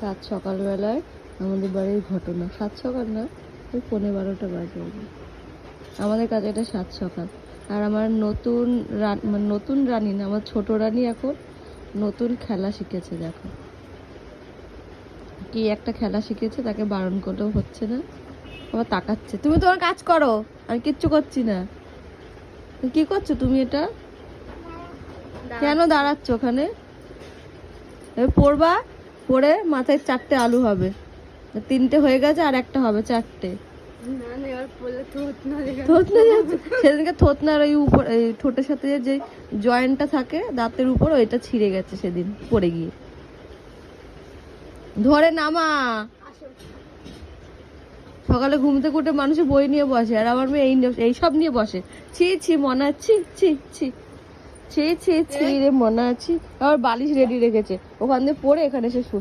সাত সকালবেলায় আমাদের বাড়ির ঘটনা। সাত সকাল না, ওই 11:15 বাজে। আমাদের কাছে এটা সাত সকাল। আর আমার নতুন রানী না, আমার ছোট রানী এখন নতুন খেলা শিখেছে। দেখো কি একটা খেলা শিখেছে, তাকে বারণ করলেও হচ্ছে না, আবার তাকাচ্ছে। তুমি তোমার কাজ করো, আমি কিচ্ছু করছি না। কি করছো তুমি? এটা কেন দাঁড়াচ্ছ ওখানে? পড়বা, পড়ে মাথায় 4টে আলু হবে। 3টে হয়ে গেছে, আর একটা হবে, 4টে। সেদিনকে থতনার ওই উপর ঠোঁটের সাথে যে জয়েন্টটা থাকে দাঁতের উপর, ওইটা ছিঁড়ে গেছে সেদিন পড়ে গিয়ে। ধরে নামা। সকালে ঘুম থেকে উঠে মানুষের বই নিয়ে বসে, আর আমার মেয়ে এই সব নিয়ে বসে। ছি ছি মনে ছি ছি ছি ছি ছি ছি রে মনে আছি। আবার বালিশ রেডি রেখেছে, ওখান দিয়ে পড়ে এখানে এসে শুট।